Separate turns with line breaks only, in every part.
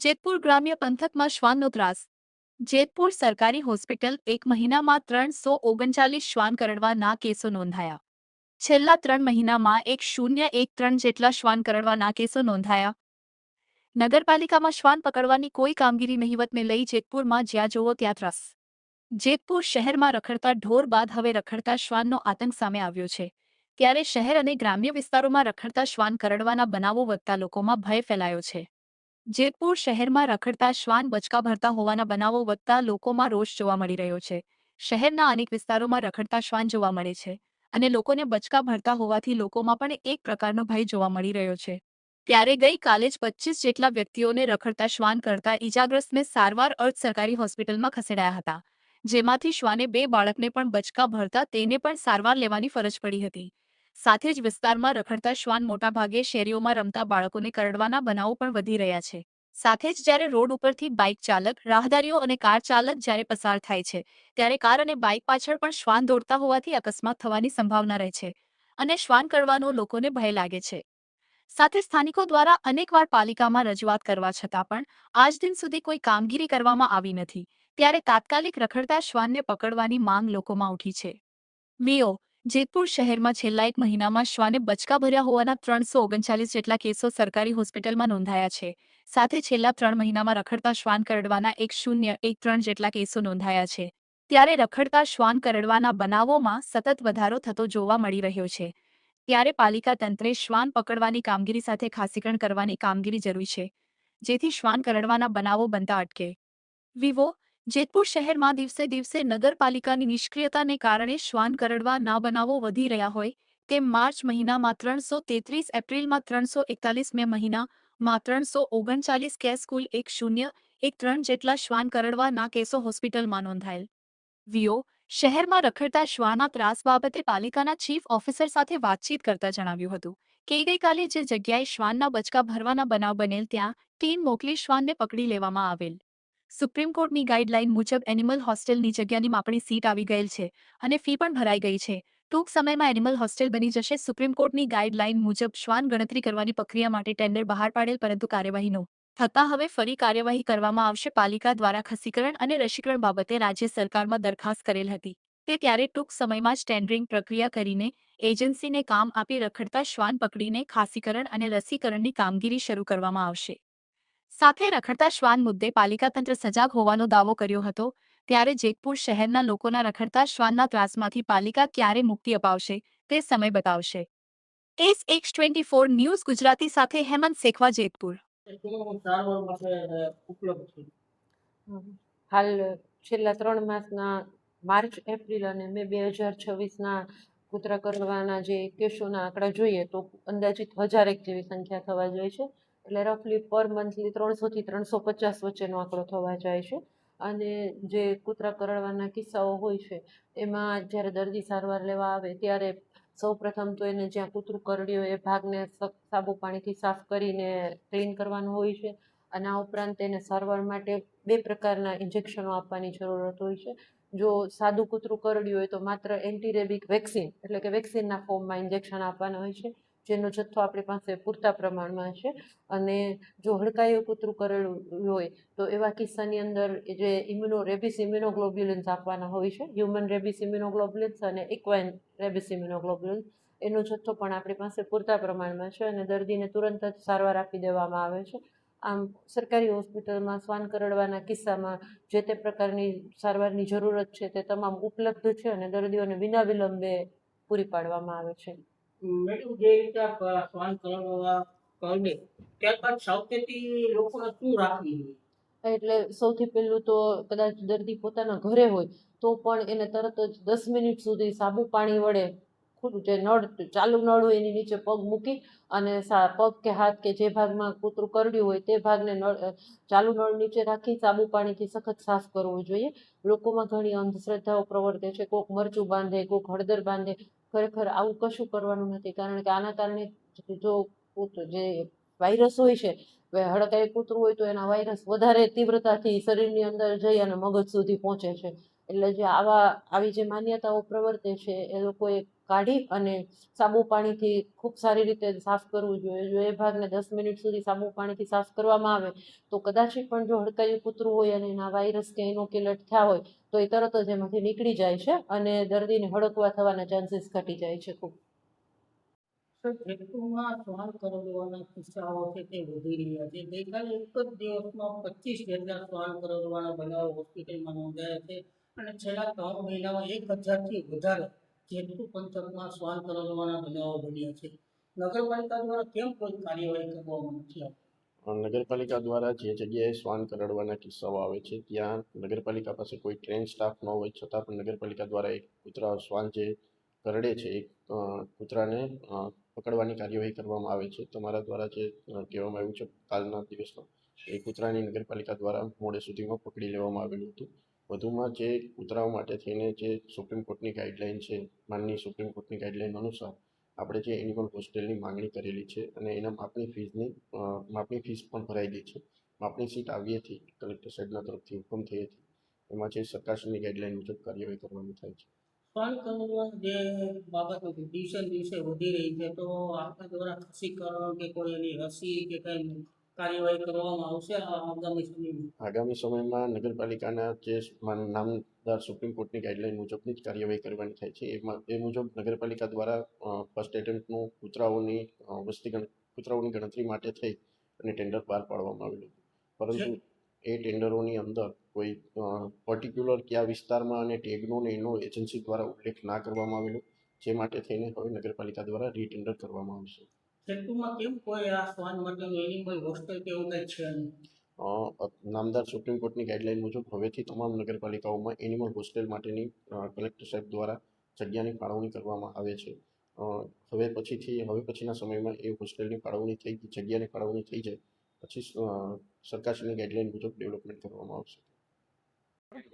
જેતપુર ગ્રામ્ય પંથકમાં શ્વાનનો ત્રાસ. જેતપુર સરકારી હોસ્પિટલ એક મહિનામાં 339 શ્વાન કરડવાના કેસો નોંધાયા. છેલ્લા 3 મહિનામાં 1013 જેટલા શ્વાન કરડવાના કેસો નોંધાયા. નગરપાલિકામાં શ્વાન પકડવાની કોઈ કામગીરી નહિવતને લઈ જેતપુરમાં જ્યાં જોવો ત્યાં ત્રાસ. જેતપુર શહેરમાં રખડતા ઢોર બાદ હવે રખડતા શ્વાનનો આતંક સામે આવ્યો છે. ત્યારે શહેર અને ગ્રામ્ય વિસ્તારોમાં રખડતા શ્વાન કરડવાના બનાવો વધતા લોકોમાં ભય ફેલાયો છે. જેતપુર શહેરમાં રખડતા શ્વાન બચકા ભરતા હોવાના બનાવો વધતા લોકોમાં રોષ જોવા મળી રહ્યો છે. શહેરના અનેક વિસ્તારોમાં રખડતા શ્વાન જોવા મળે છે અને લોકોને બચકા ભરતા હોવાથી લોકોમાં પણ એક પ્રકારનો ભય જોવા મળી રહ્યો છે. ત્યારે ગઈકાલે જ 25 જેટલા વ્યક્તિઓને રખડતા શ્વાન કરતા ઈજાગ્રસ્તને સારવાર અર્થ સરકારી હોસ્પિટલમાં ખસેડાયા હતા. જેમાંથી શ્વાને 2 બાળકને પણ બચકા ભરતા તેને પણ સારવાર લેવાની ફરજ પડી હતી. સાથે જ વિસ્તારમાં રખડતા શ્વાન મોટાભાગે શેરીઓમાં રમતા બાળકોને કરડવાના બનાવો પણ વધી રહ્યા છે. સાથે જ જ્યારે રોડ ઉપરથી બાઇક ચાલક, રાહદારીઓ અને કાર ચાલક જ્યારે પસાર થાય છે, ત્યારે કાર અને બાઇક પાછળ પણ શ્વાન દોડતા હોવાથી અકસ્માત થવાની સંભાવના રહે છે અને શ્વાન કરડવાનો લોકોને ભય લાગે છે. સાથે સ્થાનિકો દ્વારા અનેકવાર પાલિકામાં રજૂઆત કરવા છતાં પણ આજ દિન સુધી કોઈ કામગીરી કરવામાં આવી નથી. ત્યારે તાત્કાલિક રખડતા શ્વાનને પકડવાની માંગ લોકોમાં ઉઠી છે. વીઓ જેતપુર શહેરમાં છેલ્લા 1 મહિનામાં શ્વાને બચકા ભર્યા હોવાના 339 જેટલા કેસો સરકારી હોસ્પિટલમાં નોંધાયા છે. સાથે છેલ્લા 3 મહિનામાં રખડતા શ્વાન કરડવાના 1013 જેટલા કેસો નોંધાયા છે. ત્યારે રખડતા શ્વાન કરડવાના બનાવોમાં સતત વધારો થતો જોવા મળી રહ્યો છે. ત્યારે પાલિકા તંત્રે શ્વાન પકડવાની કામગીરી સાથે ખાસીકરણ કરવાની કામગીરી જરૂરી છે, જેથી શ્વાન કરડવાના બનાવો બનતા અટકે. વિવો જેતપુર શહેરમાં દિવસે દિવસે નગરપાલિકાની નિષ્ક્રિયતાને કારણે શ્વાન કરડવાના બનાવો વધી રહ્યા હોય તેમ માર્ચ મહિનામાં 333, એપ્રિલમાં 341, મે મહિનામાં 339 કેસ, કુલ 1013 જેટલા શ્વાન કરડવાના કેસો હોસ્પિટલમાં નોંધાયેલ. વીઓ શહેરમાં રખડતા શ્વાનના ત્રાસ બાબતે પાલિકાના ચીફ ઓફિસર સાથે વાતચીત કરતા જણાવ્યું હતું કે ગઈકાલે જે જગ્યાએ શ્વાનના બચકા ભરવાના બનાવ બનેલ ત્યાં ટીમ મોકલી શ્વાનને પકડી લેવામાં આવેલ. સુપ્રીમ કોર્ટની ગાઈડલાઈન મુજબ એનિમલ હોસ્ટેલની જગ્યાની માપણી સીટ આવી ગયેલ છે અને ફી પણ ભરાઈ ગઈ છે. ટૂંક સમયમાં એનિમલ હોસ્ટેલ બની જશે. સુપ્રીમ કોર્ટની ગાઈડલાઈન મુજબ શ્વાન ગણતરી કરવાની પ્રક્રિયા માટે ટેન્ડર બહાર પાડેલ, પરંતુ કાર્યવાહીનો થતાં હવે ફરી કાર્યવાહી કરવામાં આવશે. પાલિકા દ્વારા ખસીકરણ અને રસીકરણ બાબતે રાજ્ય સરકારમાં દરખાસ્ત કરેલ હતી તે ત્યારે ટૂંક સમયમાં જ ટેન્ડરિંગ પ્રક્રિયા કરીને એજન્સીને કામ આપી રખડતા શ્વાન પકડીને ખાસીકરણ અને રસીકરણની કામગીરી શરૂ કરવામાં આવશે. સાથે રખડતા શ્વાન મુદ્દે પાલિકા તંત્ર સજાગ હોવાનો દાવો કર્યો હતો. ત્યારે જેતપુર શહેરના લોકોના રખડતા શ્વાનના ત્રાસમાંથી પાલિકા ક્યારે મુક્તિ અપાવશે તે સમય બતાવશે. SX24 ન્યૂઝ ગુજરાતી સાથે હેમંત શેખવા, જેતપુર.
હાલ છેલ્લા 3 માસના માર્ચ, એપ્રિલ અને મે 2026ના કૂતરા કરડવાના જે કેસોના આંકડા જોઈએ તો અંદાજિત 1000 જેવી સંખ્યા થવા જાય છે. એટલે રફલી પર મંથલી 300 થી 350 વચ્ચેનો આંકડો થવા જાય છે. અને જે કૂતરા કરડવાના કિસ્સાઓ હોય છે એમાં જ્યારે દર્દી સારવાર લેવા આવે ત્યારે સૌ પ્રથમ તો એને જ્યાં કૂતરું કરડ્યું એ ભાગને સાબુ પાણીથી સાફ કરીને ક્લીન કરવાનું હોય છે. અને આ ઉપરાંત તેને સારવાર માટે 2 પ્રકારના ઇન્જેક્શનો આપવાની જરૂરત હોય છે. જો સાદું કૂતરું કરડ્યું હોય તો માત્ર એન્ટીરેબિક વેક્સિન એટલે કે વેક્સિનના ફોર્મમાં ઇન્જેક્શન આપવાના હોય છે, જેનો જથ્થો આપણી પાસે પૂરતા પ્રમાણમાં છે. અને જો હડકાયું કૂતરું કરડ્યું હોય તો એવા કિસ્સાની અંદર જે રેબિસ ઇમ્યુનોગ્લોબ્યુલિન્સ આપવાના હોય છે, હ્યુમન રેબિસ ઇમ્યુનોગ્લોબ્યુલિન્સ અને ઇક્વાઇન રેબિસ ઇમ્યુનોગ્લોબ્યુલિન્સ, એનો જથ્થો પણ આપણી પાસે પૂરતા પ્રમાણમાં છે અને દર્દીને તુરંત જ સારવાર આપી દેવામાં આવે છે. આમ સરકારી હોસ્પિટલમાં શ્વાન કરડવાના કિસ્સામાં જે તે પ્રકારની સારવારની જરૂરત છે તે તમામ ઉપલબ્ધ છે અને દર્દીઓને વિના વિલંબે પૂરી પાડવામાં આવે છે.
મેડમ, જે રીતે શ્વાન કરડે ત્યારબાદ સાવચેતી લોકોને શું રાખવી જોઈએ?
એટલે સૌથી પહેલું તો કદાચ દર્દી પોતાના ઘરે હોય તો પણ એને તરત જ 10 મિનિટ સુધી સાબુ પાણી વડે જે નળ ચાલુ નળ હોય એની નીચે પગ મૂકી અને પગ કે હાથ કે જે ભાગમાં કૂતરું કરડ્યું હોય તે ભાગને ચાલુ નળ નીચે રાખી સાબુ પાણીથી સખત સાફ કરવું જોઈએ. લોકોમાં ઘણી અંધશ્રદ્ધાઓ પ્રવર્તે છે. કોક મરચું બાંધે, કોક હળદર બાંધે. ખરેખર આવું કશું કરવાનું નથી, કારણ કે આના કારણે જો જે વાયરસ હોય છે, હડકાયું કૂતરું હોય તો એના વાયરસ વધારે તીવ્રતાથી શરીરની અંદર જઈ અને મગજ સુધી પહોંચે છે. એટલે જે આવી જે માન્યતાઓ પ્રવર્તે છે એ લોકોએ કાઢી અને સાબુ પાણીથી ખૂબ સારી રીતે સાફ કરવું જોઈએ. જો એ ભાગને 10 મિનિટ સુધી સાબુ પાણીથી સાફ કરવામાં આવે તો કદાચિત પણ જો હડકાયું કૂતરું હોય અને એના વાયરસ કે ઇનોક્યુલેટ થયા હોય તો એ તરત જ એમાંથી નીકળી જાય છે અને દર્દીને હડકવા થવાના ચાન્સીસ ઘટી જાય છે ખૂબ.
સર, જેતપુરમાં શ્વાન કરડવાના કિસ્સાઓ છે તે વધી રહ્યા છે. ગઈકાલે એક જ દિવસમાં 25 જેટલા શ્વાન કરડવાના બનાવો હોસ્પિટલમાં નોંધાયા છે અને છેલ્લા 3 મહિનામાં 1000થી વધારે જેતપુર પંથકમાં શ્વાન કરડવાના બનાવો બન્યા છે. નગરપાલિકા દ્વારા કેમ કોઈ કાર્યવાહી કરવામાં નથી આવતી?
નગરપાલિકા દ્વારા જે જગ્યાએ શ્વાન કરડવાના કિસ્સાઓ આવે છે ત્યાં નગરપાલિકા પાસે કોઈ ટ્રેન સ્ટાફ ન હોય છતાં પણ નગરપાલિકા દ્વારા એક કૂતરા શ્વાન જે કરડે છે એક કૂતરાને પકડવાની કાર્યવાહી કરવામાં આવે છે. તમારા દ્વારા જે કહેવામાં આવ્યું છે કાલના દિવસમાં એ કૂતરાની નગરપાલિકા દ્વારા મોડે સુધીમાં પકડી લેવામાં આવેલું હતું. વધુમાં જે કૂતરાઓ માટે થઈને જે સુપ્રીમ કોર્ટની ગાઈડલાઇન છે, માનની સુપ્રીમ કોર્ટની ગાઈડલાઇન અનુસાર આપણે જે એનિમલ હોસ્ટેલની માંગણી કરેલી છે અને એના માપની ફીસ પણ ભરાઈ ગઈ છે. માપની સીટ આવ્યેથી કલેક્ટર સાહેબના તરફથી હુકમ થઈ હતી. એમાં જે સરકારશ્રીની ગાઈડલાઇન મુજબ કાર્યવાહી કરવાની થાય છે.
શ્વાન કરડવાની જે બાબતો દિવસે ને દિવસે વધી રહી છે તો આપણા દ્વારા રસીકરણ કે કોઈ એની રસી કે કંઈ કાર્યવાહી કરવામાં આવશે આગામી સમયમાં?
આગામી સમયમાં નગરપાલિકાના જે નામદાર સુપ્રીમ કોર્ટની ગાઈડલાઇન મુજબની જ કાર્યવાહી કરવાની થાય છે. એ મુજબ નગરપાલિકા દ્વારા ફર્સ્ટ એટેમ્પ્ટનું કૂતરાઓની ગણતરી માટે થઈ અને ટેન્ડર બહાર પાડવામાં આવેલું હતું. પરંતુ એ ટેન્ડરોની અંદર કોઈ પર્ટિક્યુલર કયા વિસ્તારમાં અને ટેગનો ને એનો એજન્સી દ્વારા ઉલ્લેખ ના કરવામાં આવેલો, જે માટે થઈને હવે નગરપાલિકા દ્વારા રીટેન્ડર કરવામાં આવશે.
જેતપુરમાં કેમ કોઈ આ શ્વાન માટેનું એનિમલ હોસ્ટેલ કે એવું કંઈ છે નહીં?
નામદાર સુપ્રીમ કોર્ટની ગાઈડલાઇન મુજબ હવેથી તમામ નગરપાલિકાઓમાં એનિમલ હોસ્ટેલ માટેની કલેક્ટર સાહેબ દ્વારા જગ્યાની ફાળવણી કરવામાં આવે છે. હવે પછીના સમયમાં એ હોસ્ટેલની જગ્યાની ફાળવણી થઈ જાય પછી સરકારશ્રીની ગાઈડલાઇન મુજબ ડેવલપમેન્ટ કરવામાં આવશે.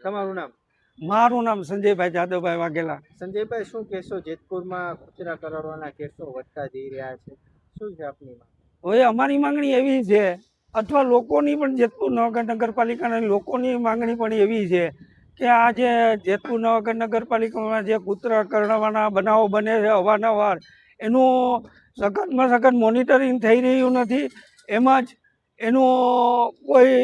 તમારું નામ?
મારું નામ સંજયભાઈ જાદવભાઈ વાઘેલા.
સંજયભાઈ, શું કહેશો? જેતપુરમાં કૂતરા કરડવાના કેસો વધતા જઈ રહ્યા છે, શું છે આપની માંગ?
હવે અમારી માંગણી એવી છે, અથવા લોકોની પણ જેતપુર નગરપાલિકાના લોકોની માંગણી પણ એવી છે કે આ જે જેતપુર નગરપાલિકામાં જે કૂતરા કરડવાના બનાવો બને છે અવારનવાર, એનું સખત મોનિટરિંગ થઈ રહ્યું નથી. એમ જ એનું કોઈ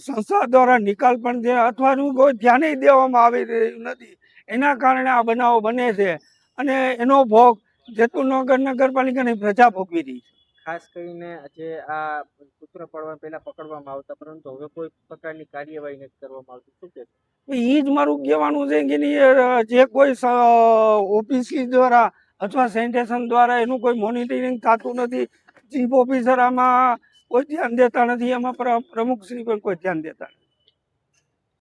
સંસ્થા દ્વારા નિકાલ પણ અથવા કોઈ ધ્યાને દેવામાં આવી રહ્યું નથી. એના કારણે આ બનાવો બને છે અને એનો ભોગ જેતપુર નગરપાલિકાની પ્રજા ભોગવી રહી છે.
ખાસ કરીને જે આ કૂતરા પડવા પહેલા પકડવામાં આવતા, પરંતુ હવે કોઈ પ્રકારની કાર્યવાહી નથી કરવામાં આવતી, શું કહેશો?
એ જ મારું કહેવાનું છે કે જે કોઈ ઓફિસ દ્વારા અથવા સેનિટેશન દ્વારા એનું કોઈ મોનિટરિંગ થતું નથી. ચીફ ઓફિસર આમાં કોઈ ધ્યાન દેતા નથી, એમાં પ્રમુખશ્રી પણ કોઈ ધ્યાન દેતા નથી.